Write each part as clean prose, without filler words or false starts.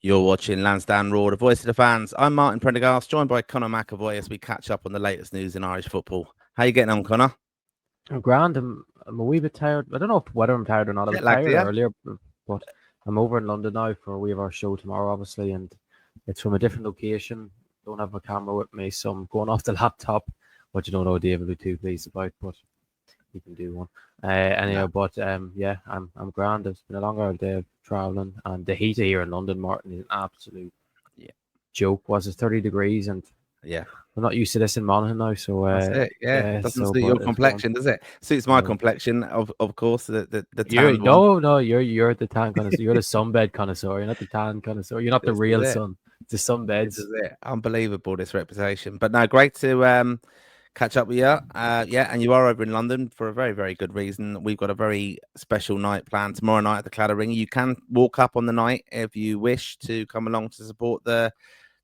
You're watching Lansdowne Raw, the voice of the fans. I'm Martin Prendergast, joined by Conor McAvoy as we catch up on the latest news in Irish football. How you getting on, Conor? I'm grand. I'm a wee bit tired. I don't know whether I'm tired or not. I was tired earlier, but I'm over in London now we have our show tomorrow, obviously, and it's from a different location. Don't have my camera with me, so I'm going off the laptop, which you don't know David will be too pleased about, but you can do one. Anyhow, but yeah, I'm grand. It's been a long old day of traveling, and the heat here in London, Martin, is an absolute joke. Was it 30 degrees? And I'm not used to this in Monaghan now, so that's it. It doesn't suit your complexion, does it? Suits my complexion, of course. The tan one. No, you're the tan connoisseur. You're the sunbed connoisseur. You're not the tan connoisseur. You're not the real sun. It's the sunbeds. This is it. Unbelievable, this reputation. But no, great to catch up with you. And you are over in London for a very, very good reason. We've got a very special night planned tomorrow night at the Claddering. You can walk up on the night if you wish to come along to support the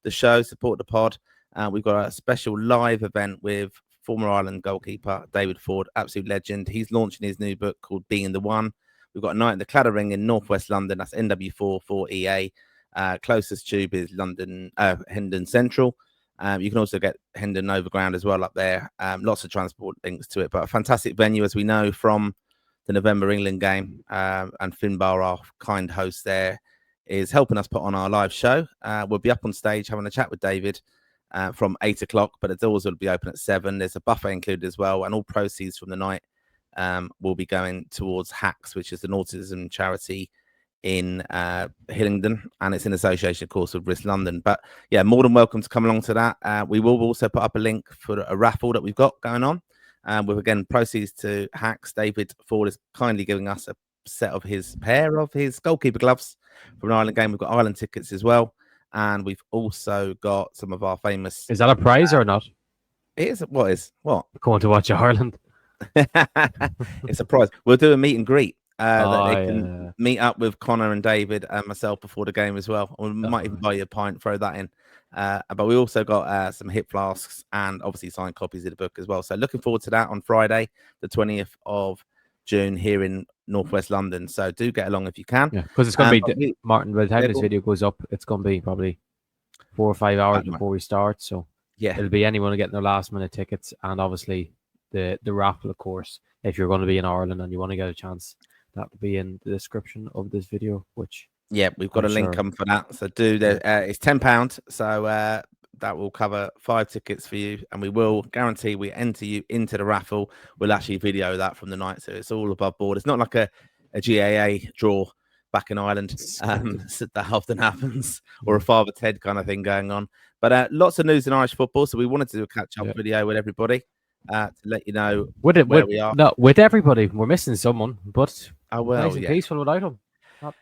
show, support the pod. We've got a special live event with former Ireland goalkeeper David Ford, absolute legend. He's launching his new book called Being the One. We've got a night at the Claddering in northwest London. That's NW4 4EA. Closest tube is London, Hendon Central. You can also get Hendon Overground as well up there. Lots of transport links to it, but a fantastic venue, as we know from the November England game. And Finbar, our kind host there, is helping us put on our live show. We'll be up on stage having a chat with David from 8 o'clock, but the doors will be open at 7. There's a buffet included as well, and all proceeds from the night will be going towards HACS, which is an autism charity in Hillingdon, and it's in association, of course, with Risk London. But yeah, more than welcome to come along to that. We will also put up a link for a raffle that we've got going on with, again, proceeds to HACS. David Ford is kindly giving us a set of his pair of his goalkeeper gloves from an Ireland game. We've got Ireland tickets as well, and we've also got some of our famous... Is that a prize or not? It is. What? Going to watch Ireland. It's a prize. We'll do a meet and greet. That they can meet up with Conor and David and myself before the game as well. We might even buy you a pint, throw that in. But we also got some hip flasks and obviously signed copies of the book as well. So looking forward to that on Friday, the 20th of June here in northwest London. So do get along if you can. Yeah, because it's going to be, Martin, by the time this video goes up, it's going to be probably 4 or 5 hours before we start. So yeah, it'll be anyone getting their last minute tickets, and obviously the raffle, of course, if you're going to be in Ireland and you want to get a chance. That will be in the description of this video, which... Yeah, we've got a link coming for that. So it's £10. So that will cover 5 tickets for you. And we will guarantee we enter you into the raffle. We'll actually video that from the night. So it's all above board. It's not like a GAA draw back in Ireland. That often happens. Or a Father Ted kind of thing going on. But lots of news in Irish football. So we wanted to do a catch-up video with everybody to let you know where we are. No, with everybody. We're missing someone, but... nice and peaceful without him. It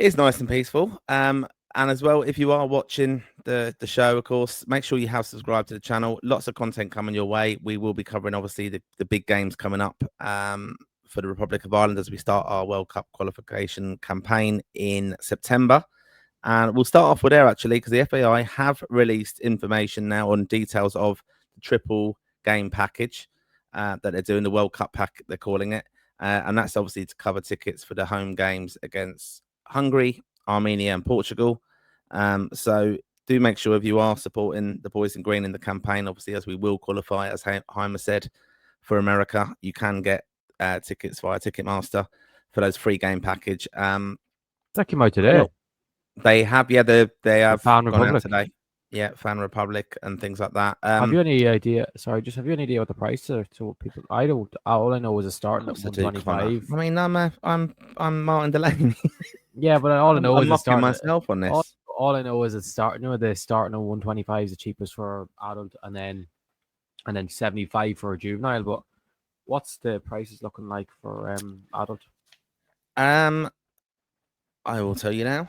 is nice and peaceful. And as well, if you are watching the show, of course, make sure you have subscribed to the channel. Lots of content coming your way. We will be covering, obviously, the big games coming up for the Republic of Ireland as we start our World Cup qualification campaign in September. And we'll start off with there, actually, because the FAI have released information now on details of the triple game package that they're doing, the World Cup pack, they're calling it. And that's obviously to cover tickets for the home games against Hungary, Armenia and Portugal. So do make sure if you are supporting the boys in green in the campaign, obviously, as we will qualify, as Heimer said, for America, you can get tickets via Ticketmaster for those free game package. That came out today. They have, they have Fan gone Republic out today. Yeah, Fan Republic and things like that. Have you any idea? Sorry, just have you any idea what the price are to people? I don't. All I know is it's starting at 125. I mean, I'm Martin Delaney. Yeah, but all I know is it's starting myself on this. All I know is it's starting. You know, the starting at 125 is the cheapest for adult, and then 75 for a juvenile. But what's the prices looking like for adult? I will tell you now.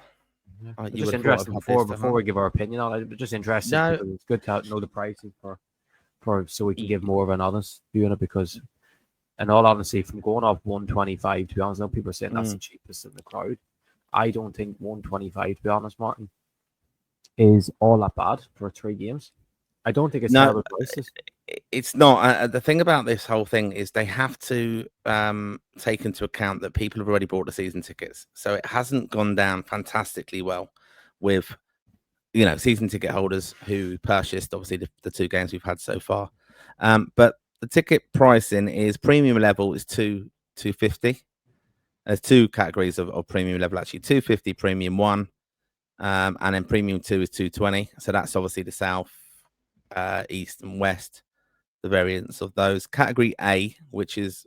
Yeah. Just interested before we give our opinion on it. Just interested. No. It's good to know the pricing for so we can give more of an honest view on it, because, in all honesty, from going off 125, to be honest, now people are saying that's the cheapest in the crowd. I don't think 125, to be honest, Martin, is all that bad for 3 games. I don't think it's terrible prices. It's not. The thing about this whole thing is they have to take into account that people have already bought the season tickets. So it hasn't gone down fantastically well with season ticket holders who purchased obviously the 2 games we've had so far. But the ticket pricing is premium level is 250. There's 2 categories of premium level actually. 250 premium 1, and then premium 2 is 220. So that's obviously the south, east, and west. The variants of those. Category A, which is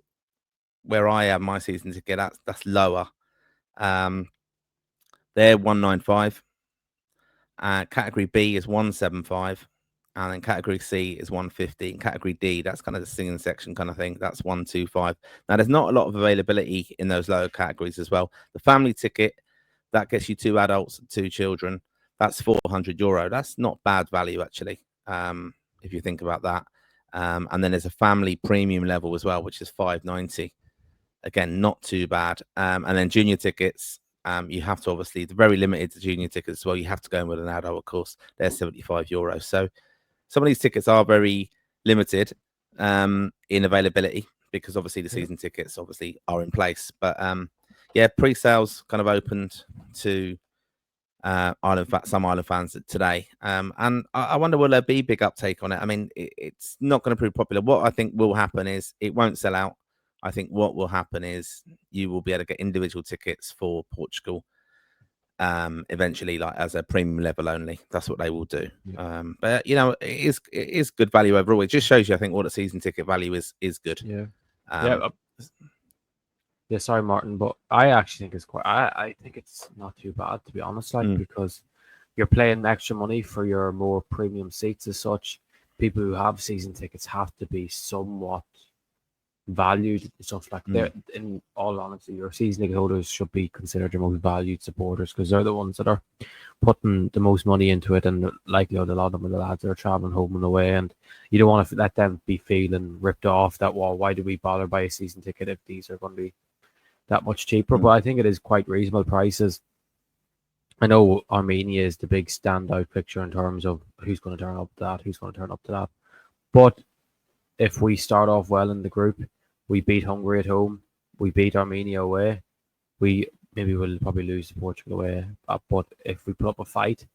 where I have my season ticket, that's lower. They're 195. Category B is 175, and then category C is 150. And category D, that's kind of the singing section kind of thing, that's 125. Now, there's not a lot of availability in those lower categories as well. The family ticket, that gets you 2 adults and 2 children. That's €400. That's not bad value, actually, if you think about that. And then there's a family premium level as well, which is $590. Again, not too bad. And then junior tickets, you have to obviously, they're very limited to junior tickets as well. You have to go in with an adult, of course. They're €75. So some of these tickets are very limited in availability because obviously the season tickets obviously are in place. But pre-sales kind of opened to some Island fans today. And I wonder, will there be big uptake on it? I mean, it's not going to prove popular. What I think will happen is it won't sell out. I think what will happen is you will be able to get individual tickets for Portugal eventually, like as a premium level only. That's what they will do. But it is good value overall. It just shows you, I think, what the season ticket value is good. Sorry, Martin, but I actually think it's quite. I think it's not too bad, to be honest. Because you're paying extra money for your more premium seats as such. People who have season tickets have to be somewhat valued and stuff like that. In all honesty, your season ticket holders should be considered your most valued supporters because they're the ones that are putting the most money into it, and likelihood a lot of them are the lads that are traveling home and away, and you don't want to let them be feeling ripped off that, well, why do we bother buy a season ticket if these are going to be that much cheaper? But I think it is quite reasonable prices. I know Armenia is the big standout picture in terms of who's going to turn up to that, but if we start off well in the group, we beat Hungary at home, we beat Armenia away, we maybe will probably lose to Portugal away. But if we put up a fight,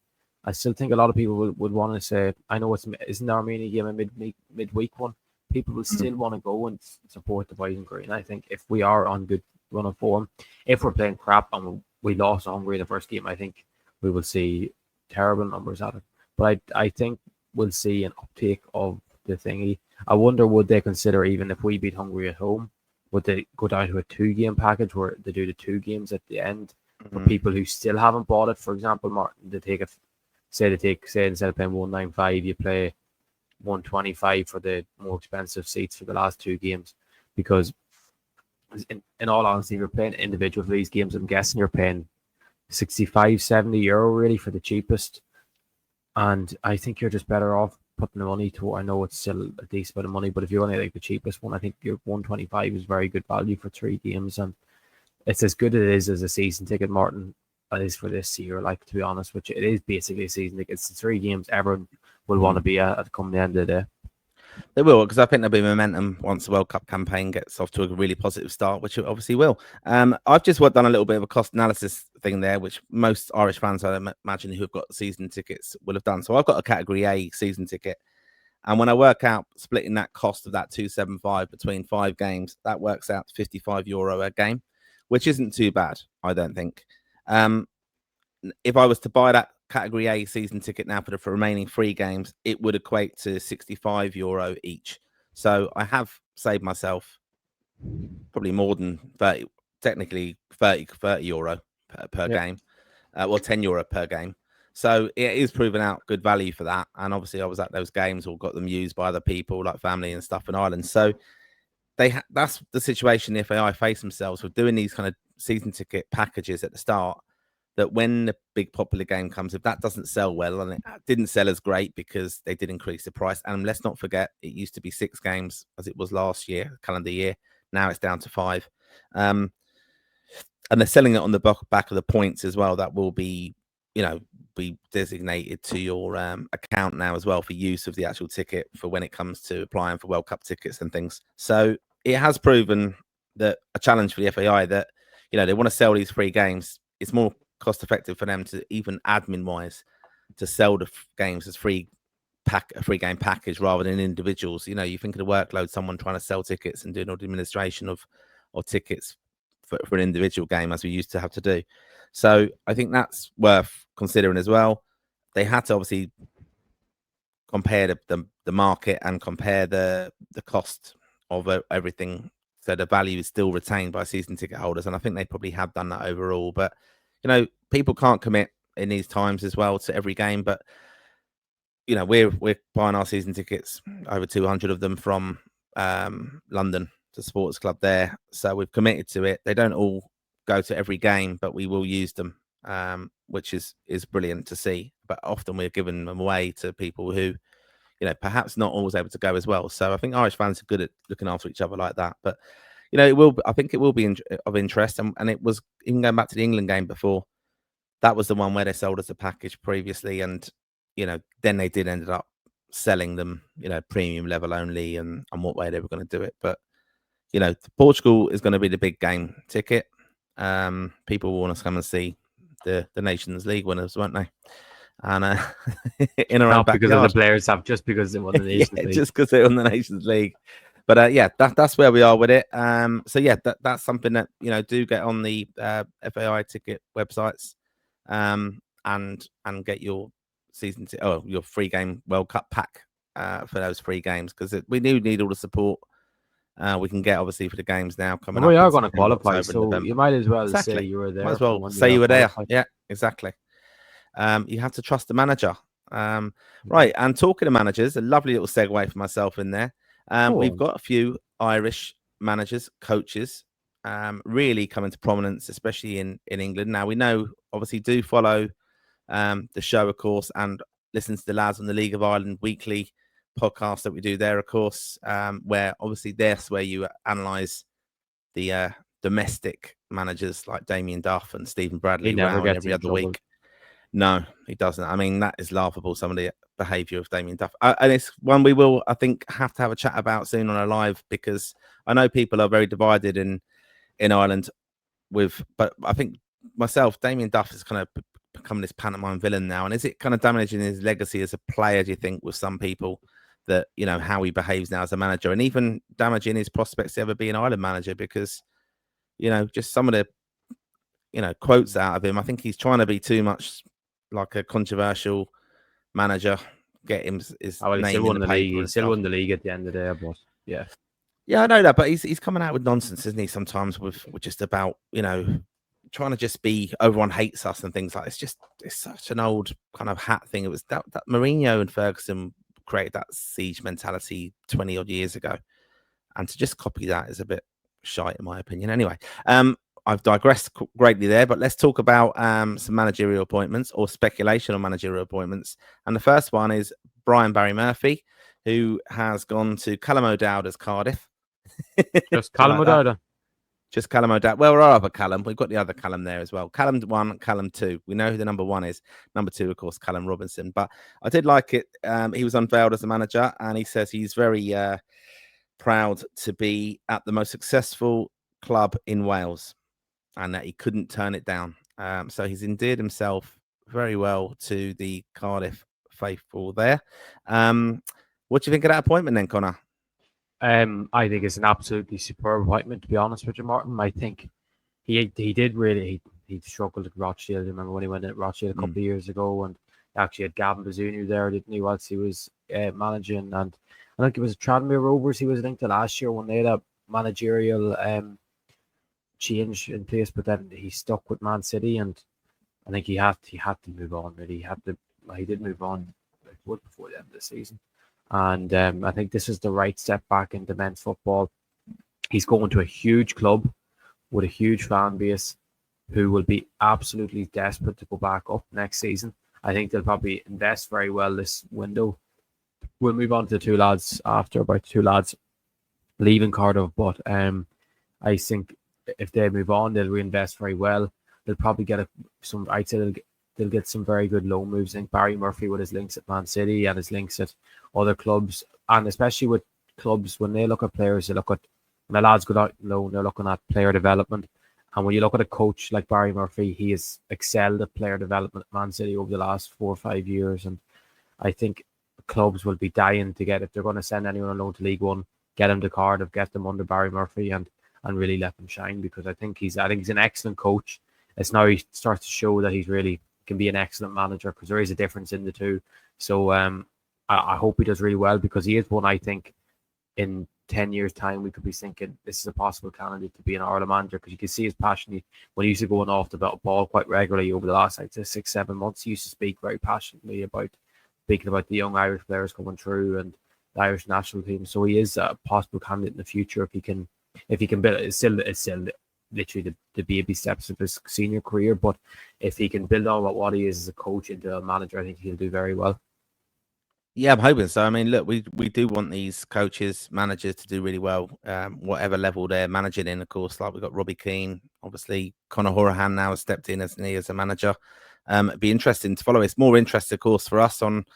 I still think a lot of people would want to say, I know isn't the Armenia game a midweek one? People will still want to go and support the boys in green. I think if we are on good run of form, if we're playing crap and we lost to Hungary in the first game, I think we will see terrible numbers at it. But I think we'll see an uptake of the thingy. I wonder, would they consider, even if we beat Hungary at home, would they go down to a 2-game package where they do the 2 games at the end for people who still haven't bought it? For example, Martin, they take say instead of paying 195, you play 125 for the more expensive seats for the last 2 games. Because in all honesty, if you're playing individual for these games, I'm guessing you're paying €65-70 really for the cheapest. And I think you're just better off putting the money to, I know it's still a decent bit of money, but if you only like the cheapest one, I think your 125 is very good value for 3 games, and it's as good as it is as a season ticket, Martin, as it is for this year. Like, to be honest, which it is basically a season ticket. It's the 3 games everyone will want to be at come the end of the day. They will, because I think there'll be momentum once the World Cup campaign gets off to a really positive start, which it obviously will. I've just done a little bit of a cost analysis thing there, which most Irish fans, I imagine, who have got season tickets will have done. So I've got a Category A season ticket. And when I work out splitting that cost of that 275 between 5 games, that works out to €55 a game, which isn't too bad, I don't think. If I was to buy that Category A season ticket now for the remaining 3 games, it would equate to €65 each. So I have saved myself probably more than 30, technically €30 per game, well, €10 per game. So it is proving out good value for that. And obviously I was at those games or got them used by other people like family and stuff in Ireland. So that's the situation the FAI face themselves with doing these kind of season ticket packages at the start, that when the big popular game comes, if that doesn't sell well, and it didn't sell as great because they did increase the price. And let's not forget, it used to be 6 games as it was last year, calendar year. Now it's down to 5. And they're selling it on the back of the points as well. That will be, be designated to your account now as well for use of the actual ticket for when it comes to applying for World Cup tickets and things. So it has proven that a challenge for the FAI that, they want to sell these 3 games. It's more cost effective for them to even admin wise to sell the games as a free game package rather than individuals. You think of the workload someone trying to sell tickets and doing all the administration of tickets for an individual game as we used to have to do. So I think that's worth considering as well. They had to obviously compare the market and compare the cost of everything, so the value is still retained by season ticket holders, and I think they probably have done that overall. But people can't commit in these times as well to every game, but we're buying our season tickets, over 200 of them, from London to Sports Club there, so we've committed to it. They don't all go to every game, but we will use them, which is brilliant to see. But often we're giving them away to people who perhaps not always able to go as well. So I think Irish fans are good at looking after each other like that. But I think it will be of interest, and it was, even going back to the England game before, that was the one where they sold us a package previously, and then they did ended up selling them premium level only, and what way they were going to do it. But Portugal is going to be the big game ticket. People will want to come and see the Nations League winners, won't they? And in our own backyard. Because of the players have, just because they won the Nations League. Just because they won the Nations League. But that's where we are with it. So that's something that do get on the FAI ticket websites, and get your your free game World Cup pack for those free games, because we do need all the support we can get, obviously, for the games now coming up. We are going to qualify, so you might as well say you were there. Might as well say you were there. Yeah, exactly. You have to trust the manager. Right, and talking to managers, a lovely little segue for myself in there. We've got a few Irish managers, coaches, really coming to prominence, especially in England. Now, we know, obviously, do follow the show, of course, and listen to the lads on the League of Ireland weekly podcast that we do there, of course, where obviously that's where you analyse the domestic managers like Damien Duff and Stephen Bradley. He never gets every other week. No, he doesn't. I mean, that is laughable, some of the behaviour of Damien Duff. And it's one we will, I think, have to have a chat about soon on a live, because I know people are very divided in Ireland but I think myself, Damien Duff has kind of become this pantomime villain now. And is it kind of damaging his legacy as a player, do you think, with some people, that, how he behaves now as a manager, and even damaging his prospects to ever be an Ireland manager? Because, just some of the, quotes out of him, I think he's trying to be too much like a controversial manager, get him his name still won in the the league. paper. He still won the league at the end of the day, but yeah, I know that, but he's coming out with nonsense, isn't he? Sometimes with just about trying to just be, everyone hates us and things like that. It's such an old kind of hat thing. It was that Mourinho and Ferguson created that siege mentality 20 odd years ago, and to just copy that is a bit shite, in my opinion. Anyway, I've digressed greatly there, but let's talk about some managerial appointments, or speculation on managerial appointments. And the first one is Brian Barry Murphy, who has gone to Callum O'Dowda's Cardiff. Just Callum O'Dowda. Just Callum O'Dowda. Well, our other Callum. We've got the other Callum there as well. Callum 1, Callum 2. We know who the number 1 is. Number 2, of course, Callum Robinson. But I did like it. He was unveiled as a manager, and he says he's very proud to be at the most successful club in Wales, and that he couldn't turn it down. So he's endeared himself very well to the Cardiff faithful there. What do you think of that appointment then, Connor? I think it's an absolutely superb appointment, to be honest with you, Martin. I think he did really, he struggled at Rochdale. I remember when he went at Rochdale a couple of years ago, and actually had Gavin Bazunu there, didn't he, whilst he was managing. And I think it was Tranmere Rovers he was linked to last year when they had a managerial change in place, but then he stuck with Man City, and I think he had to move on. Really, he did move on before the end of the season. And I think this is the right step back into men's football. He's going to a huge club with a huge fan base who will be absolutely desperate to go back up next season. I think they'll probably invest very well this window. We'll move on to the two lads after, about two lads leaving Cardiff. But I think if they move on, they'll reinvest very well. They'll probably get I'd say they'll get some very good loan moves. I think Barry Murphy, with his links at Man City and his links at other clubs, and especially with clubs, when they look at players, when the lads go out on loan, they're looking at player development And when you look at a coach like Barry Murphy, he has excelled at player development at Man City over the last 4 or 5 years. And I think clubs will be dying to get, if they're going to send anyone on loan to League One, get him to Cardiff, get them under Barry Murphy, and really let them shine, because I think he's an excellent coach. It's now he starts to show that he's really can be an excellent manager, because there is a difference in the two. So I hope he does really well, because he is one, I think, in 10 years' time, we could be thinking this is a possible candidate to be an Ireland manager, because you can see his passion. When he used to go off the ball quite regularly over the last 6-7 months, he used to speak very passionately about the young Irish players coming through and the Irish national team. So he is a possible candidate in the future if he can build. It's still literally the baby steps of his senior career, but if he can build on what he is as a coach into a manager, I think he'll do very well. Yeah, I'm hoping so. I mean, look, we do want these coaches, managers to do really well, whatever level they're managing in, of course. Like we've got Robbie Keane, obviously Conor Hourihane now has stepped in as a manager. It'd be interesting to follow. It's more interest, of course, for us on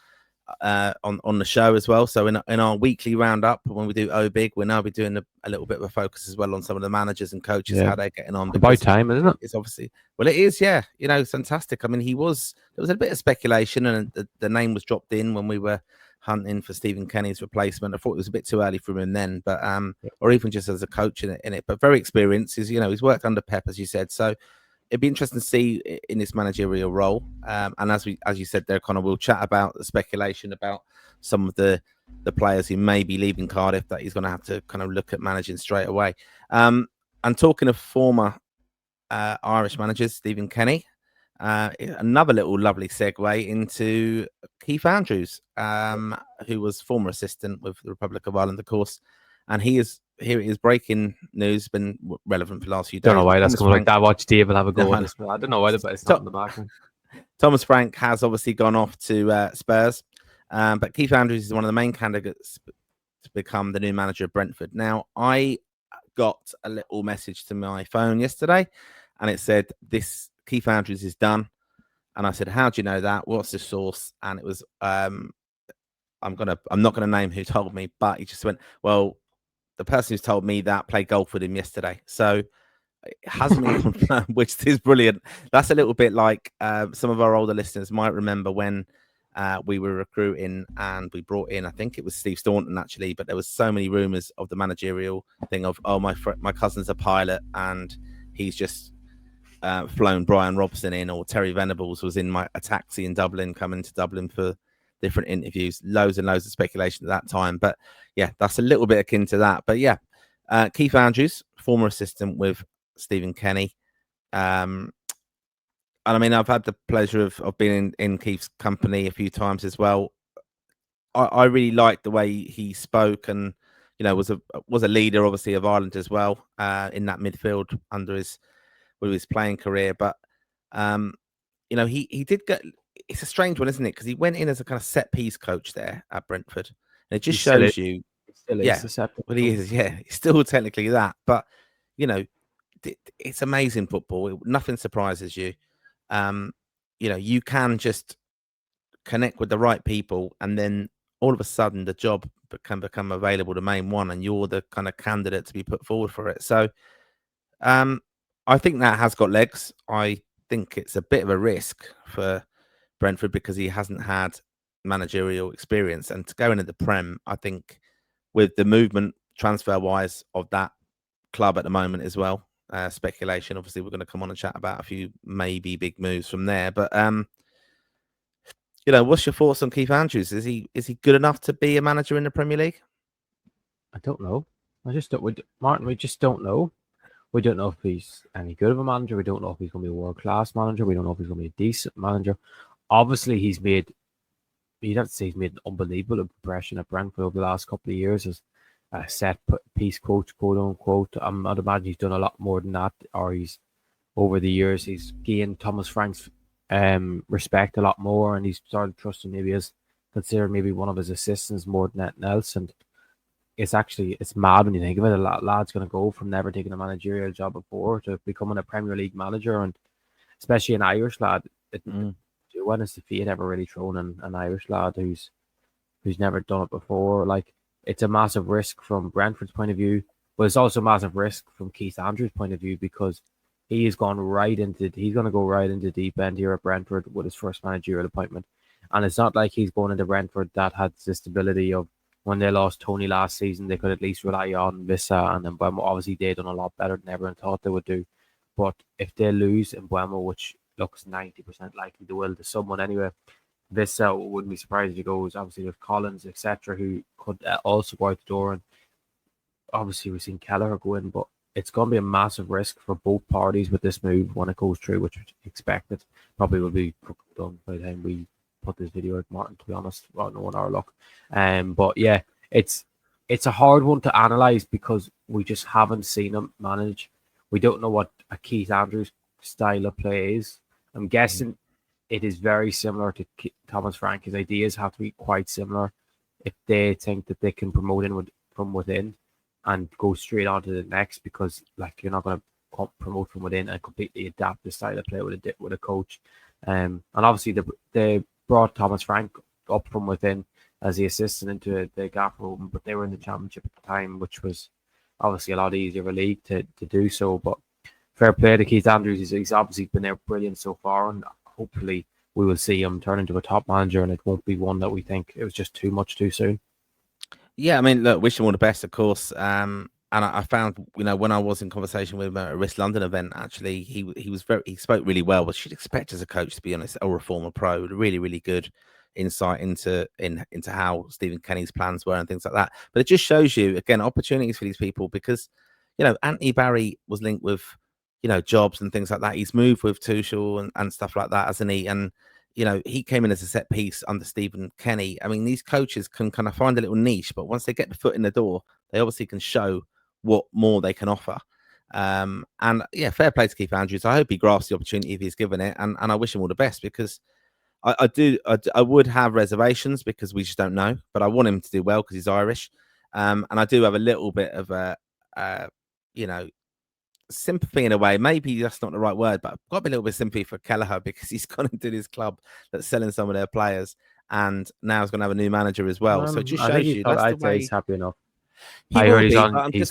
the show as well. So in our weekly roundup, when we do big, we'll now be doing a little bit of a focus as well on some of the managers and coaches, how they're getting on. About time, isn't it? It's obviously, well, it is, yeah. It's fantastic. I mean, there was a bit of speculation, and the name was dropped in when we were hunting for Stephen Kenny's replacement. I thought it was a bit too early for him then, but or even just as a coach in it. But very experienced. He's worked under Pep, as you said. So it'd be interesting to see in this managerial role. And as you said there, Connor, we'll chat about the speculation about some of the players who may be leaving Cardiff that he's going to have to kind of look at managing straight away. And talking of former Irish managers, Stephen Kenny, another little lovely segue into Keith Andrews, who was former assistant with the Republic of Ireland, of course. And here it is, breaking news, been relevant for the last few days. Don't know why that's coming like that. Watch David have a go on this. I don't know why, but it's not in the background. Thomas Frank has obviously gone off to Spurs, but Keith Andrews is one of the main candidates to become the new manager of Brentford. Now, I got a little message to my phone yesterday, and it said, "This Keith Andrews is done." And I said, "How do you know that? What's the source?" And it was, I'm not gonna name who told me, but he just went, "Well, the person who's told me that played golf with him yesterday." So it hasn't been confirmed, which is brilliant. That's a little bit like some of our older listeners might remember when we were recruiting and we brought in, I think it was Steve Staunton actually, but there was so many rumours of the managerial thing of, my cousin's a pilot and he's just flown Brian Robson in, or Terry Venables was in a taxi in Dublin, coming to Dublin for different interviews. Loads and loads of speculation at that time, but yeah, that's a little bit akin to that. But yeah, Keith Andrews, former assistant with Stephen Kenny, and I mean, I've had the pleasure of being in Keith's company a few times as well. I really liked the way he spoke, and was a leader, obviously, of Ireland as well, in that midfield with his playing career. But he did get. It's a strange one, isn't it? Because he went in as a kind of set piece coach there at Brentford, and it just shows you. Yeah, well, he is. Yeah, he's still technically that, but it's amazing football. Nothing surprises you. You can just connect with the right people, and then all of a sudden the job can become available to main one, and you're the kind of candidate to be put forward for it. So, I think that has got legs. I think it's a bit of a risk for Brentford because he hasn't had managerial experience, and to go into the Prem, I think with the movement transfer wise of that club at the moment as well, speculation, obviously we're going to come on and chat about a few maybe big moves from there, but what's your thoughts on Keith Andrews? Is he good enough to be a manager in the Premier League? I don't know. Martin, we just don't know. We don't know if he's any good of a manager. We don't know if he's going to be a world-class manager. We don't know if he's going to be a decent manager. Obviously, you'd have to say he's made an unbelievable impression at Brentford over the last couple of years as a set piece coach, quote unquote. I'd imagine he's done a lot more than that, or over the years he's gained Thomas Frank's respect a lot more, and he's started trusting, maybe as considered maybe one of his assistants more than anything else. And it's mad when you think of it. A lad's going to go from never taking a managerial job before to becoming a Premier League manager, and especially an Irish lad. When has the fate ever really thrown an Irish lad who's never done it before? Like, it's a massive risk from Brentford's point of view, but it's also a massive risk from Keith Andrews' point of view, because he's going to go right into deep end here at Brentford with his first managerial appointment. And it's not like he's going into Brentford that had the stability of when they lost Tony last season. They could at least rely on Vissa and then Mbeumo. Obviously, they done a lot better than everyone thought they would do. But if they lose Mbeumo, which looks 90% likely they will to someone anyway, Vissa wouldn't be surprised if he goes. Obviously, with Collins, etc., who could also go out the door. And obviously, we've seen Kelleher go in, but it's going to be a massive risk for both parties with this move when it goes through, which we expected probably will be done by the time we put this video out, Martin, to be honest. Well, no 1 hour look. But yeah, it's a hard one to analyse because we just haven't seen him manage. We don't know what a Keith Andrews style of play is. I'm guessing it is very similar to Thomas Frank. His ideas have to be quite similar if they think that they can promote from within and go straight on to the next, because like you're not going to promote from within and completely adapt the style of play with a coach. And obviously they brought Thomas Frank up from within as the assistant into the gaffer room, but they were in the championship at the time, which was obviously a lot easier of a league to do so. But fair play to Keith Andrews. He's obviously been there brilliant so far, and hopefully we will see him turn into a top manager, and it won't be one that we think it was just too much too soon. Yeah, I mean, look, wish him all the best, of course. And I found, when I was in conversation with him at a Risk London event, actually, he spoke really well. But you'd expect as a coach, to be honest, or a former pro, really, really good insight into how Stephen Kenny's plans were and things like that. But it just shows you again opportunities for these people, because Anthony Barry was linked with jobs and things like that. He's moved with Tuchel and stuff like that, hasn't he? And he came in as a set piece under Stephen Kenny. I mean, these coaches can kind of find a little niche, but once they get the foot in the door, they obviously can show what more they can offer. And yeah, fair play to Keith Andrews. I hope he grasps the opportunity if he's given it, and I wish him all the best, because I would have reservations because we just don't know, but I want him to do well because he's Irish. And I do have a little bit of a sympathy in a way. Maybe that's not the right word, but I've got a little bit of sympathy for Kelleher because he's gone into this club that's selling some of their players, and now he's going to have a new manager as well. So it just shows you that's the way he's happy enough. He's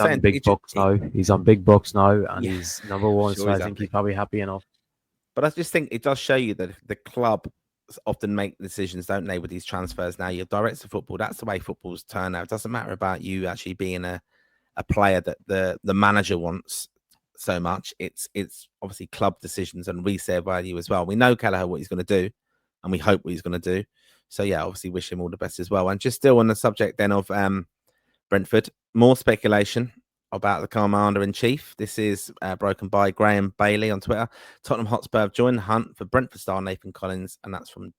on big books now. He's on big books now, and he's number one. Sure, so I think he's probably happy enough. But I just think it does show you that the club often make decisions, don't they, with these transfers. Now you're director of football. That's the way football's turned out. It doesn't matter about you actually being a player that the manager wants so much. It's obviously club decisions and resale value as well. We know Kelleher what he's going to do, and we hope what he's going to do. So yeah, obviously wish him all the best as well. And just still on the subject then of Brentford, more speculation about the Commander-in-Chief. This is broken by Graham Bailey on Twitter. Tottenham Hotspur have joined the hunt for Brentford star Nathan Collins, and that's from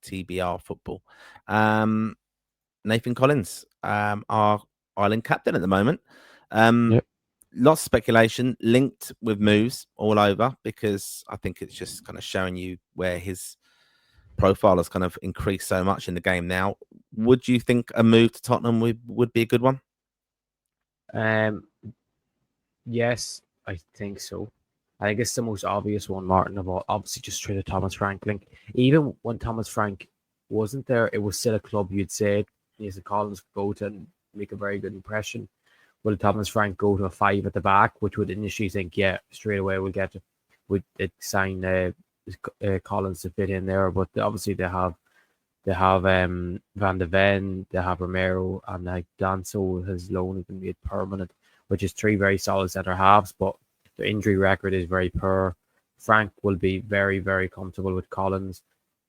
TBR Football. Nathan Collins, our Ireland captain at the moment. Yep. Lots of speculation linked with moves all over, because I think it's just kind of showing you where his profile has kind of increased so much in the game now. Would you think a move to Tottenham would be a good one? Yes, I think so. I think it's the most obvious one, Martin, of all. Obviously, just straight to Thomas Frank link. Even when Thomas Frank wasn't there, it was still a club you'd say Nathan Collins could go to and make a very good impression. Will Thomas Frank go to a 5 at the back, which would initially think, yeah, straight away would sign Collins to fit in there? But obviously they have Van de Ven, they have Romero, and like Danso has loan been made permanent, which is 3 very solid centre halves, but the injury record is very poor. Frank will be very, very comfortable with Collins.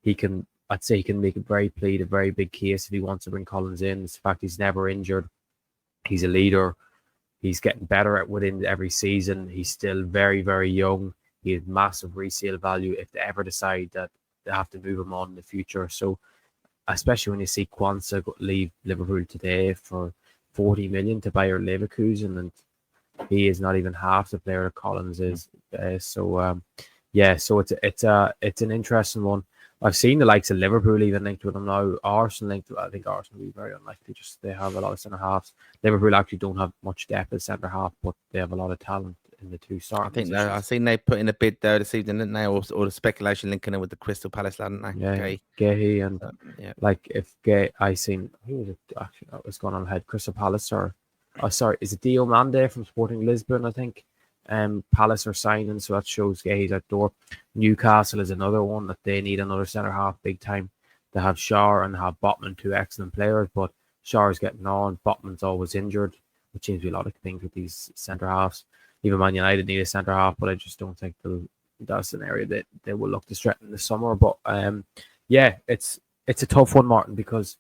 I'd say he can make a very big case if he wants to bring Collins in. It's the fact he's never injured. He's a leader. He's getting better at within every season. He's still very, very young. He has massive resale value if they ever decide that they have to move him on in the future. So, especially when you see Quansah leave Liverpool today for 40 million to Bayer Leverkusen, and he is not even half the player that Collins is. So it's an interesting one. I've seen the likes of Liverpool even linked with him now. Arsenal linked. I think Arsenal will be very unlikely. Just they have a lot of centre halves. Liverpool actually don't have much depth at centre half, but they have a lot of talent in the 2 starting. I think I've seen they put in a bid there this evening, didn't they? Or the speculation linking it with the Crystal Palace lad, didn't they? Yeah, Gay and like if Gay, I seen who was it actually that was going on ahead? Crystal Palace or is it Dio Mande from Sporting Lisbon? I think Palace are signing, so that shows he's at door. Newcastle is another one that they need another centre half big time. They have Shaw and have Botman, two excellent players, but Shaw is getting on. Botman's always injured, which seems to be a lot of things with these centre halves. Even Man United need a centre half, but I just don't think that's an area that they will look to strengthen this summer. But yeah, it's a tough one, Martin, because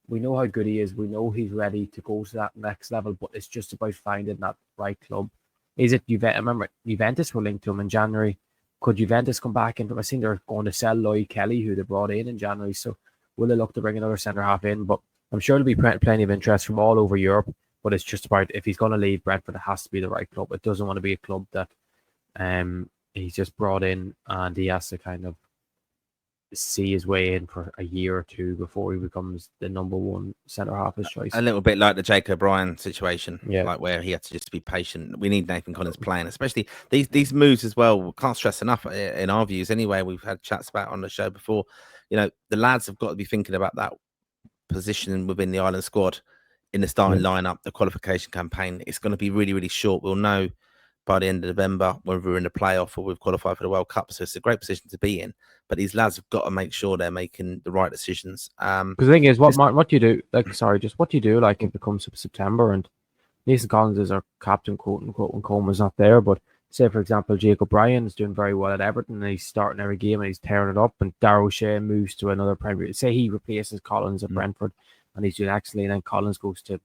we know how good he is. We know he's ready to go to that next level, but it's just about finding that right club. Is it Juventus? I remember Juventus were linked to him in January. Could Juventus come back into him? I think they're going to sell Lloyd Kelly, who they brought in January. So will they look to bring another centre half in? But I'm sure there'll be plenty of interest from all over Europe. But it's just about, if he's going to leave Brentford, it has to be the right club. It doesn't want to be a club that he's just brought in and he has to kind of see his way in for a year or two before he becomes the number one centre half of choice. A little bit like the Jake O'Brien situation, like where he had to just be patient. We need Nathan Collins playing, especially these moves as well. We can't stress enough in our views anyway. We've had chats about on the show before. The lads have got to be thinking about that position within the Ireland squad in the starting lineup, the qualification campaign. It's going to be really, really short. We'll know by the end of November whether we're in the playoff or we've qualified for the World Cup. So it's a great position to be in. But these lads have got to make sure they're making the right decisions. Because the thing is, what do you do? What do you do? Like, if it comes to September and Nathan Collins is our captain, quote unquote, when Coleman's not there. But say, for example, Jake O'Brien is doing very well at Everton and he's starting every game and he's tearing it up. And Darrell O'Shea moves to another Premier League. Say he replaces Collins at Brentford and he's doing excellently. And then Collins goes to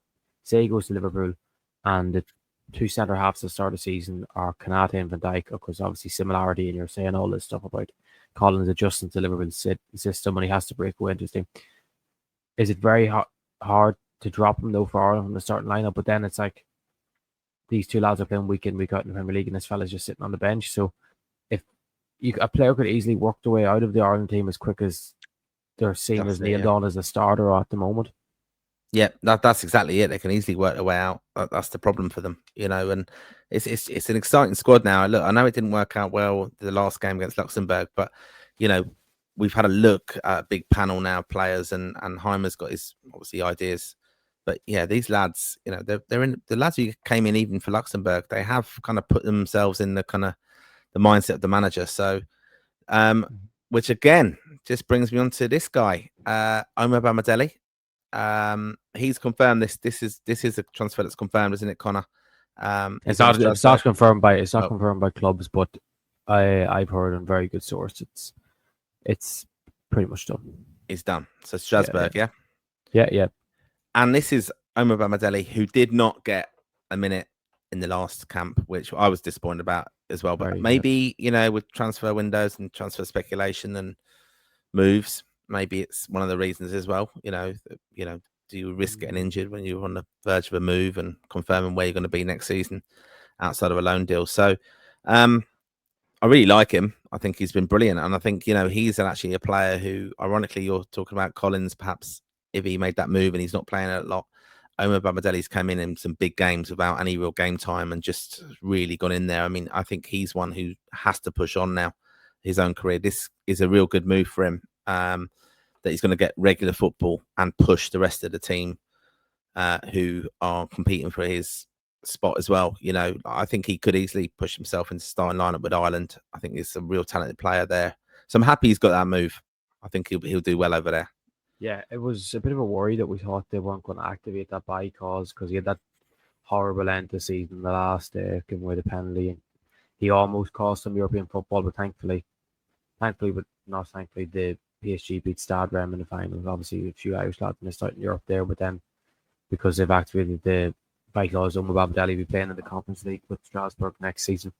Liverpool, and the two centre halves at the start of the season are Kanate and Van Dijk, because obviously similarity, and you're saying all this stuff about Collins adjusting to Liverpool's system and he has to break away into his team. Is it very hard to drop him though for Ireland from the starting lineup? But then it's like these two lads are playing week in, week out in the Premier League, and this fella's just sitting on the bench. So if a player could easily work their way out of the Ireland team as quick as they're seen as nailed on as a starter at the moment. Yeah, that's exactly it. They can easily work their way out. That's the problem for them, and it's an exciting squad now. Look, I know it didn't work out well the last game against Luxembourg, but we've had a look at a big panel now of players, and Heimer's got his obviously ideas. But yeah, these lads, they're in the lads who came in even for Luxembourg. They have kind of put themselves in the kind of the mindset of the manager. So, which again just brings me on to this guy, Omobamidele. He's confirmed this is a transfer that's confirmed, isn't it, Connor? It's not confirmed by clubs, but I've heard on very good source it's pretty much done. It's done. So Strasbourg, yeah. And this is Omobamidele, who did not get a minute in the last camp, which I was disappointed about as well. But maybe with transfer windows and transfer speculation and moves, maybe it's one of the reasons as well. Do you risk getting injured when you're on the verge of a move and confirming where you're going to be next season outside of a loan deal? So I really like him. I think he's been brilliant. And I think, he's actually a player who, ironically, you're talking about Collins, perhaps if he made that move and he's not playing a lot. Omobamidele's come in some big games without any real game time and just really gone in there. I mean, I think he's one who has to push on now his own career. This is a real good move for him. That he's going to get regular football and push the rest of the team who are competing for his spot as well. I think he could easily push himself into starting lineup with Ireland. I think he's a real talented player there. So I'm happy he's got that move. I think he'll do well over there. Yeah, it was a bit of a worry that we thought they weren't going to activate that buy clause because he had that horrible end to the season, the last day, giving away the penalty. And he almost cost them European football, but thankfully, but not thankfully, the PSG beat Stade Rennes in the finals. Obviously, a few Irish lads missed out in Europe there, but then because they've activated the buy clause, Omobamidele will be playing in the Conference League with Strasbourg next season,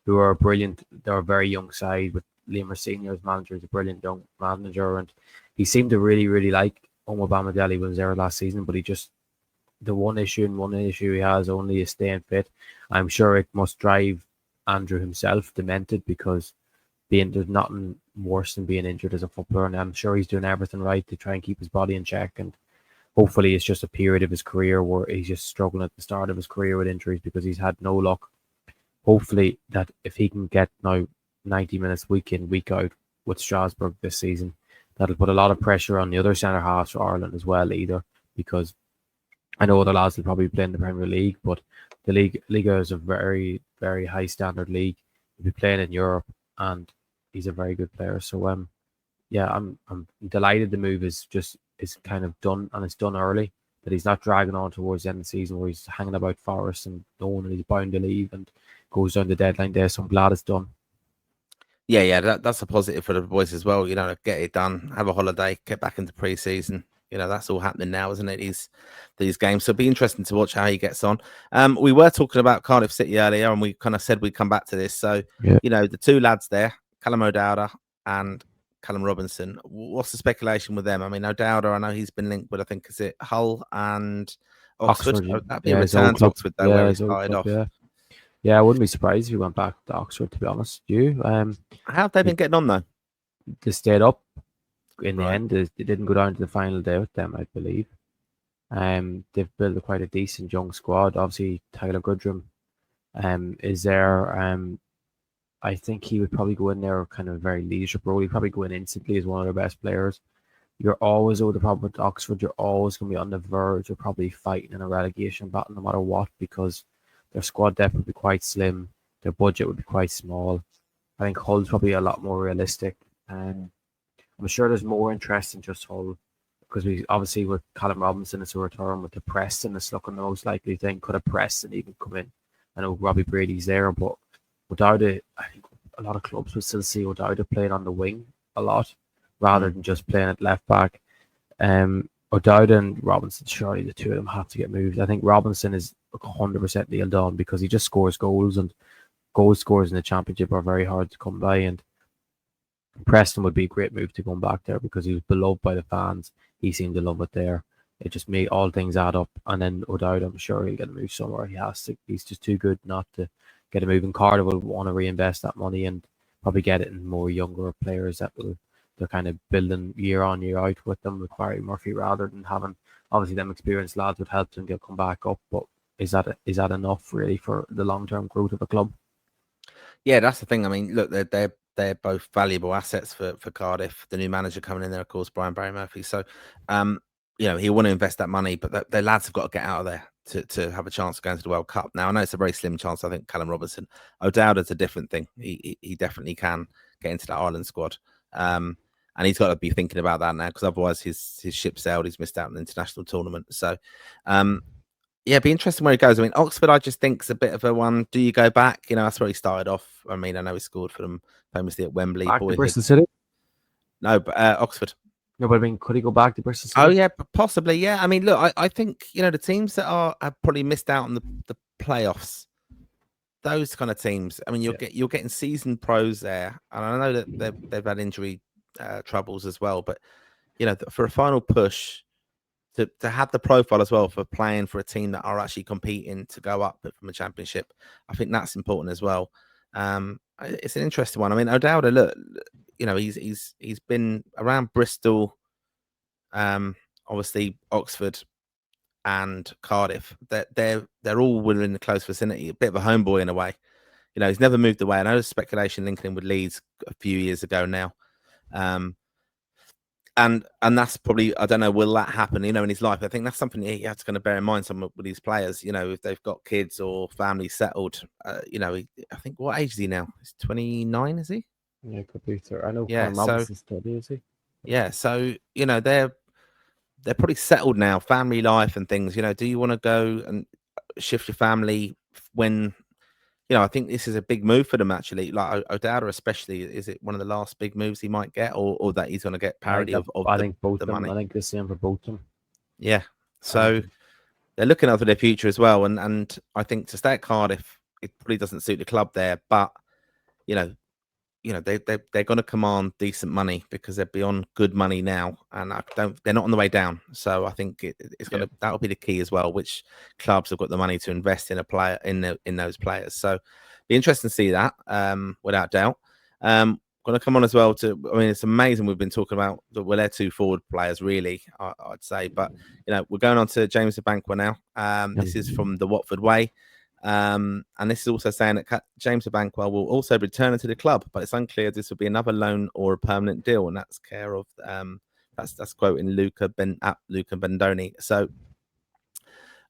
who are brilliant. They're a very young side with Liam Senior as manager. He's a brilliant young manager, and he seemed to really, really like Omobamidele when he was there last season, but the one issue he has only is staying fit. I'm sure it must drive Andrew himself demented because there's nothing worse than being injured as a footballer, and I'm sure he's doing everything right to try and keep his body in check, and hopefully it's just a period of his career where he's just struggling at the start of his career with injuries because he's had no luck. Hopefully that if he can get now 90 minutes week in, week out with Strasbourg this season, that'll put a lot of pressure on the other centre halves for Ireland as well, because I know other lads will probably play in the Premier League, but the Liga is a very, very high standard league. He'll be playing in Europe, and he's a very good player. So yeah, I'm delighted the move is kind of done, and it's done early. That he's not dragging on towards the end of the season where he's hanging about Forest and knowing that he's bound to leave and goes down the deadline day. So I'm glad it's done. Yeah, that's a positive for the boys as well. Get it done, have a holiday, get back into pre-season. That's all happening now, isn't it? These games. So it'll be interesting to watch how he gets on. We were talking about Cardiff City earlier, and we kind of said we'd come back to this. So, yeah. The two lads there, Callum O'Dowda and Callum Robinson. What's the speculation with them? I mean, O'Dowda, I know he's been linked, but I think is it Hull and Oxford? That'd be a return to Oxford, though, where he started off. Yeah, I wouldn't be surprised if he went back to Oxford, to be honest. How have they been getting on, though? They stayed up in the end. They didn't go down to the final day with them, I believe. They've built quite a decent young squad. Obviously, Tyler Goodrum is there. I think he would probably go in there kind of a very leadership role. He'd probably go in instantly as one of their best players. You're always, the problem with Oxford, you're always going to be on the verge of probably fighting in a relegation battle no matter what, because their squad depth would be quite slim. Their budget would be quite small. I think Hull's probably a lot more realistic. I'm sure there's more interest in just Hull, because we obviously with Callum Robinson as a return, with the Preston, it's looking the most likely thing. Could have Preston even come in? I know Robbie Brady's there, but without it, I think a lot of clubs would still see O'Dowda playing on the wing a lot rather than just playing at left back. O'Dowda and Robinson, surely the two of them have to get moved. I think Robinson is 100% nailed on because he just scores goals, and goal scores in the Championship are very hard to come by. And Preston would be a great move to go back there because he was beloved by the fans. He seemed to love it there. It just made all things add up. And then O'Dowda, I'm sure he'll get a move somewhere. He has to. He's just too good not to get a move. And Cardiff will want to reinvest that money and probably get it in more younger players that they're kind of building year on, year out with them, with Barry Murphy, rather than having, obviously, them experienced lads would help them get come back up. But is that enough really for the long-term growth of a club? Yeah, that's the thing. I mean, look, they're both valuable assets for Cardiff. The new manager coming in there, of course, Barry Murphy. So, he'll want to invest that money, but their lads have got to get out of there to have a chance of going to the World Cup. Now, I know it's a very slim chance. I think Callum Robinson, O'Dowda's a different thing. He definitely can get into that Ireland squad. And he's got to be thinking about that now, because otherwise his ship sailed. He's missed out on the international tournament. So, it'd be interesting where he goes. I mean, Oxford, I just think is a bit of a one. Do you go back? That's where he started off. I mean, I know he scored for them famously at Wembley. Back to Bristol City? No, but Oxford. No, but I mean, could he go back to Bristol City? Oh, yeah, possibly. Yeah. I mean, look, I think, the teams that have probably missed out on the playoffs, those kind of teams. I mean, you're getting seasoned pros there. And I know that they've had injury troubles as well. But, for a final push, to have the profile as well for playing for a team that are actually competing to go up from a Championship, I think that's important as well. It's an interesting one. I mean, O'Dowda, look, he's been around Bristol, obviously Oxford and Cardiff. They're all within the close vicinity, a bit of a homeboy in a way. He's never moved away. I know there's speculation linking him with Leeds a few years ago now. And that's probably, I don't know, will that happen, in his life? I think that's something he has to kind of bear in mind, some with these players, if they've got kids or family settled, I think, what age is he now? He's 29, is he? Yeah, could be. I know Callum Robinson's study, is he? Yeah, so, they're pretty settled now, family life and things. Do you want to go and shift your family when... I think this is a big move for them, actually. Like O'Dowda, especially, is it one of the last big moves he might get, or that he's going to get parity of I think both the of them. money? I think the same for both of them. Yeah. So they're looking out for their future as well. And I think to stay at Cardiff, it probably doesn't suit the club there. But, they're going to command decent money because they're beyond good money now, and they're not on the way down. So I think it's going to that'll be the key as well. Which clubs have got the money to invest in a player in those players? So be interesting to see that, without doubt. Going to come on as well it's amazing. We've been talking about they're two forward players, really. I'd say, but we're going on to James Abankwah now. This is from the Watford Way. And this is also saying that James Abankwah will also return to the club, but it's unclear if this will be another loan or a permanent deal, and that's care of that's quoting Luca Bendoni. So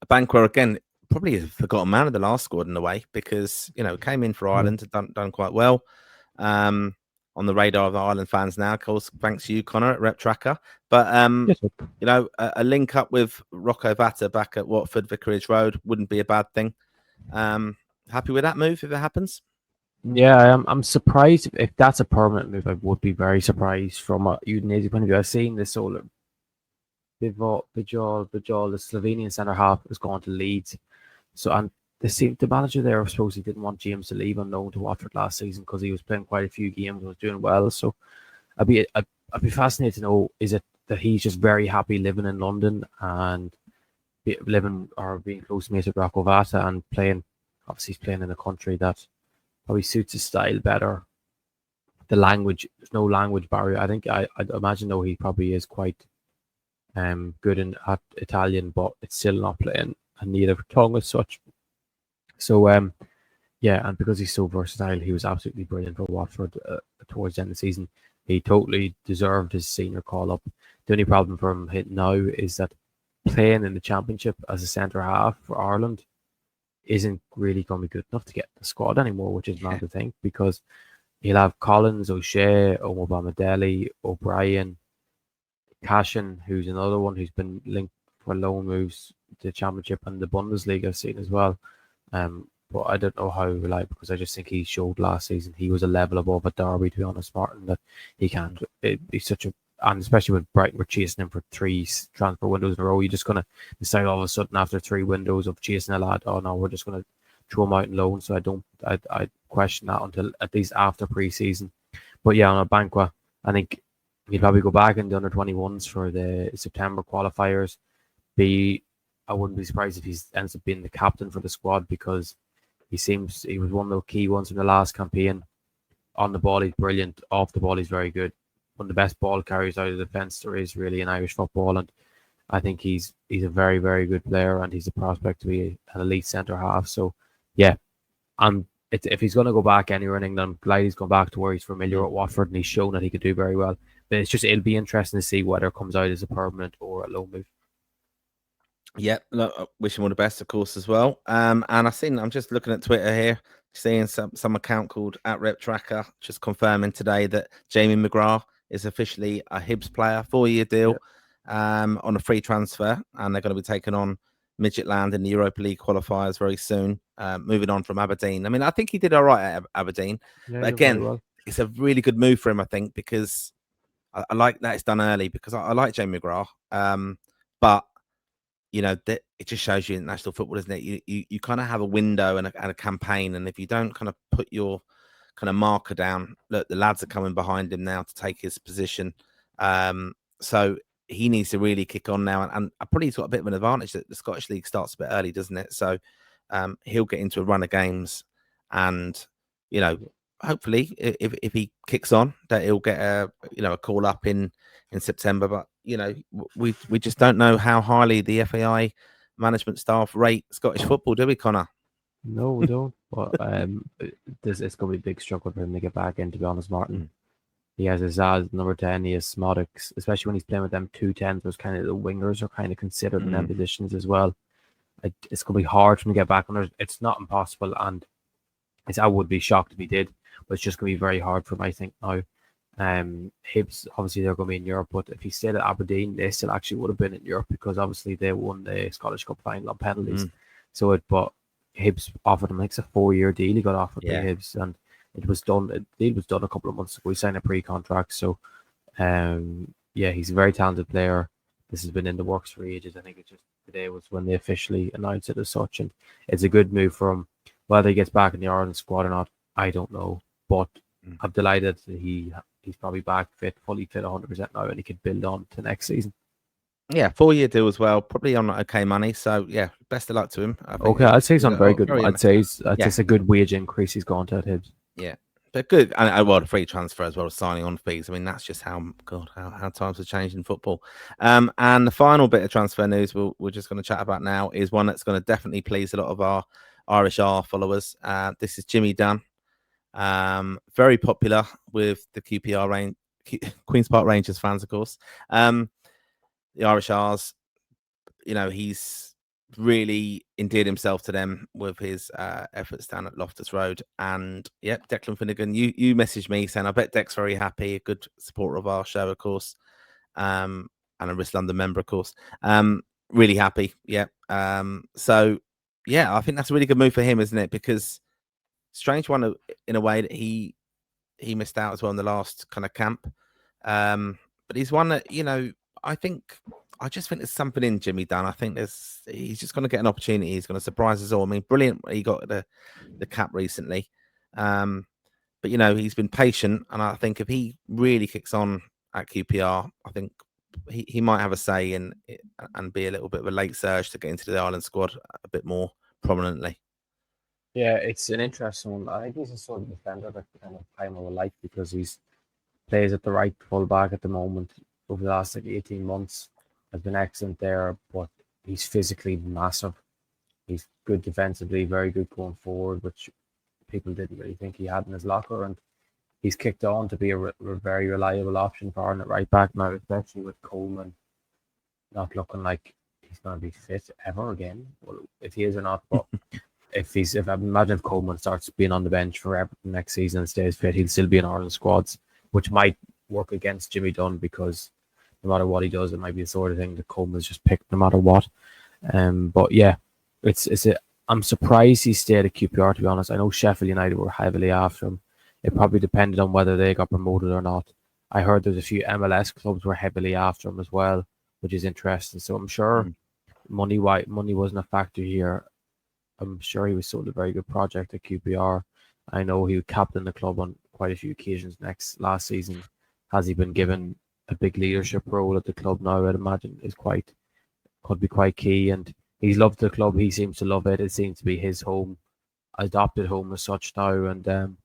Abankwah, again, probably a forgotten man of the last squad in a way, because came in for Ireland, done quite well. On the radar of the Ireland fans now, of course, thanks to you, Connor, at Rep Tracker. But a link up with Rocco Vata back at Watford Vicarage Road wouldn't be a bad thing. Happy with that move if it happens? Yeah, I'm surprised if that's a permanent move. I would be very surprised from a Udinese point of view. I've seen this sort Bijol, the Slovenian centre half, has gone to Leeds. So, and the manager there supposedly didn't want James to leave on loan to Watford last season because he was playing quite a few games and was doing well. So, I'd be fascinated to know, is it that he's just very happy living in London and living or being close to Rocco Vata and playing. Obviously, he's playing in a country that probably suits his style better. The language, there's no language barrier. I think I'd imagine though he probably is quite good at Italian, but it's still not playing a native tongue as such. So yeah, and because he's so versatile, he was absolutely brilliant for Watford towards the end of the season. He totally deserved his senior call up. The only problem for him now is that playing in the Championship as a centre half for Ireland isn't really going to be good enough to get the squad anymore, which is mad to think, because he'll have Collins, O'Shea, Omobamidele, O'Brien, Cashin, who's another one who's been linked for loan moves to the Championship and the Bundesliga I've seen as well. But I don't know how reliable, because I just think he showed last season he was a level above at Derby, to be honest, Martin, that he can't. He's such a, and especially with Brighton, we're chasing him for 3 transfer windows in a row. You're just going to decide all of a sudden after 3 windows of chasing a lad, oh no, we're just going to throw him out in loan. So I question that until at least after pre-season. But yeah, on Abankwah, I think he'll probably go back in the under-21s for the September qualifiers. I wouldn't be surprised if he ends up being the captain for the squad, because he was one of the key ones in the last campaign. On the ball, he's brilliant. Off the ball, he's very good. One of the best ball carriers out of the defence there is really in Irish football, and I think he's a very, very good player, and he's a prospect to be an elite centre half. So yeah, if he's going to go back anywhere in England, I'm glad he's gone back to where he's familiar at Watford, and he's shown that he could do very well. But it'll be interesting to see whether it comes out as a permanent or a loan move. Yeah, look, wish him all the best, of course, as well. And I'm just looking at Twitter here, seeing some account called @RepTracker just confirming today that Jamie McGrath is officially a Hibs player, 4-year deal, on a free transfer, and they're going to be taking on Midtjylland in the Europa League qualifiers very soon. Moving on from Aberdeen. I mean, I think he did all right at Aberdeen, but again, it's a really good move for him, I think, because I like that it's done early, because I like Jamie McGrath, but that it just shows you in national football, isn't it? You kind of have a window and a campaign, and if you don't kind of put your kind of marker down, look, the lads are coming behind him now to take his position. So he needs to really kick on now, and probably he's got a bit of an advantage that the Scottish League starts a bit early, doesn't it? So he'll get into a run of games, and hopefully if he kicks on, that he'll get a call up in September. But we just don't know how highly the FAI management staff rate Scottish football, do we, Connor? No, we don't. But it's going to be a big struggle for him to get back in, to be honest, Martin. He has Azaz, number 10. He has Smodics, especially when he's playing with them 2-10s. Those kind of the wingers are kind of considered in them positions as well. It's going to be hard for him to get back on there. It's not impossible, and I would be shocked if he did, but it's just going to be very hard for him, I think, now. Hibs, obviously, they're going to be in Europe, but if he stayed at Aberdeen, they still actually would have been in Europe, because obviously they won the Scottish Cup final on penalties. But Hibs offered him, it's a 4-year deal he got offered by Hibs, and it was done. The deal was done a couple of months ago. We signed a pre-contract, so he's a very talented player. This has been in the works for ages. I think it's just today was when they officially announced it as such, and it's a good move for him. Whether he gets back in the Ireland squad or not, I don't know, but I'm delighted that he's probably back fully fit 100% now, and he could build on to next season. Yeah, 4-year deal as well, probably on okay money. So yeah, best of luck to him. Okay, I'd say he's on very good. I'd say it's a good wage increase he's gone to at Hibs. Yeah, but good, and the free transfer as well as signing on fees. I mean, that's just how times have changed in football. And the final bit of transfer news we're just going to chat about now is one that's going to definitely please a lot of our Irish R followers. This is Jimmy Dunn. Very popular with the QPR range, Queen's Park Rangers fans, of course. The Irish R's, he's really endeared himself to them with his efforts down at Loftus Road. And yep, Declan Finnegan, you messaged me saying, I bet Dec's very happy, a good supporter of our show, of course, and a Risk London member, of course. Really happy, yeah. So yeah, I think that's a really good move for him, isn't it? Because strange one in a way that he missed out as well in the last kind of camp. But he's one that, I just think there's something in Jimmy Dunn. I think he's just going to get an opportunity. He's going to surprise us all. I mean, brilliant. He got the cap recently. But, he's been patient. And I think if he really kicks on at QPR, I think he might have a say and be a little bit of a late surge to get into the Ireland squad a bit more prominently. Yeah, it's an interesting one. I think he's a sort of defender that kind of time of a life because he's plays at the right fullback at the moment. Over the last 18 months, has been excellent there, but he's physically massive. He's good defensively, very good going forward, which people didn't really think he had in his locker. And he's kicked on to be a very reliable option for Ireland at right back now, especially with Coleman not looking like he's going to be fit ever again. Well, if he is or not, but imagine if Coleman starts being on the bench for Everton next season and stays fit, he'll still be in Ireland squads, which might work against Jimmy Dunn because no matter what he does, it might be the sort of thing that Coleman's just picked no matter what. But yeah, I'm surprised he stayed at QPR, to be honest. I know Sheffield United were heavily after him. It probably depended on whether they got promoted or not. I heard there's a few MLS clubs were heavily after him as well, which is interesting. So I'm sure money wasn't a factor here. I'm sure he was sold a very good project at QPR. I know he captained the club on quite a few occasions last season. Has he been given a big leadership role at the club now? I'd imagine could be quite key. And he's loved the club. He seems to love it. It seems to be his home, adopted home as such now. And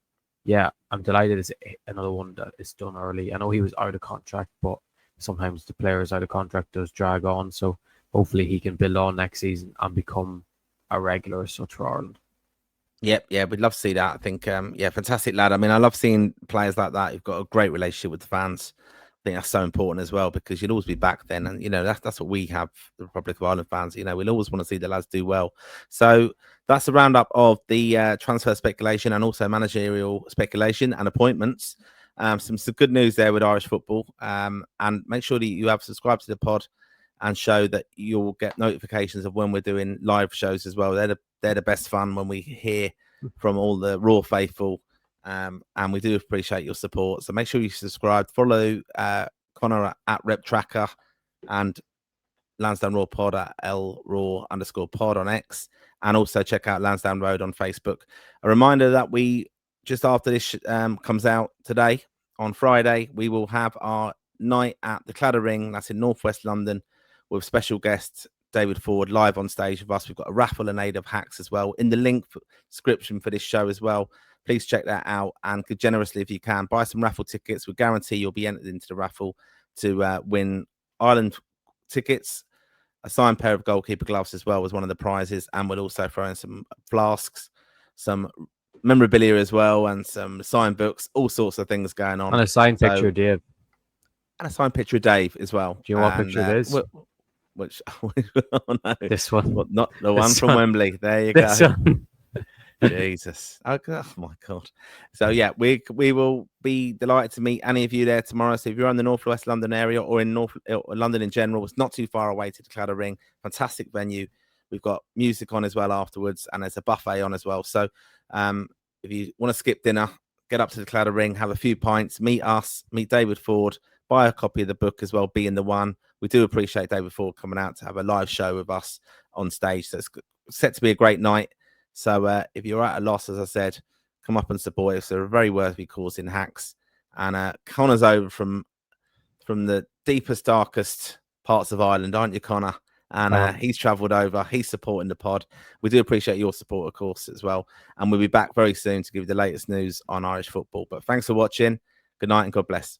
yeah, I'm delighted it's another one that is done early. I know he was out of contract, but sometimes the players out of contract does drag on. So hopefully he can build on next season and become a regular as such for Ireland. Yep, yeah, we'd love to see that. I think, fantastic lad. I mean, I love seeing players like that who've got a great relationship with the fans. I think that's so important as well because you'll always be back then, and that's what we have, the Republic of Ireland fans. We'll always want to see the lads do well. So that's the roundup of the transfer speculation and also managerial speculation and appointments. Some good news there with Irish football. And make sure that you have subscribed to the pod and show that you'll get notifications of when we're doing live shows as well. They're the best fun when we hear from all the Raw faithful, and we do appreciate your support. So make sure you subscribe, follow Connor at Rep Tracker and Lansdowne Raw Pod at LRaw_pod on X, and also check out Lansdowne Road on Facebook. A reminder that we just after this comes out today on Friday, we will have our night at the Cladder Ring. That's in northwest London, with special guest David Ford live on stage with us. We've got a raffle and aid of hacks as well in the link description for this show as well. Please check that out and could generously, if you can, buy some raffle tickets. We guarantee you'll be entered into the raffle to win Ireland tickets. A signed pair of goalkeeper gloves as well was one of the prizes, and we'll also throw in some flasks, some memorabilia as well, and some signed books, all sorts of things going on. And a signed picture of Dave. And a signed picture of Dave as well. Do you know what picture it is? Which oh no, this one, not the one from Wembley. There you this go. One. Jesus, oh my God. So yeah, we will be delighted to meet any of you there tomorrow. So if you're in the northwest London area or in London in general, it's not too far away to the Cladder Ring. Fantastic venue. We've got music on as well afterwards, and there's a buffet on as well. So if you want to skip dinner, get up to the Cladder Ring, have a few pints, meet us, meet David Ford, buy a copy of the book as well, Being the One. We do appreciate David Ford coming out to have a live show with us on stage. So it's set to be a great night. So if you're at a loss, as I said, come up and support us. They're a very worthy cause in Hacks. And Connor's over from the deepest, darkest parts of Ireland, aren't you, Connor? And he's travelled over. He's supporting the pod. We do appreciate your support, of course, as well. And we'll be back very soon to give you the latest news on Irish football. But thanks for watching. Good night and God bless.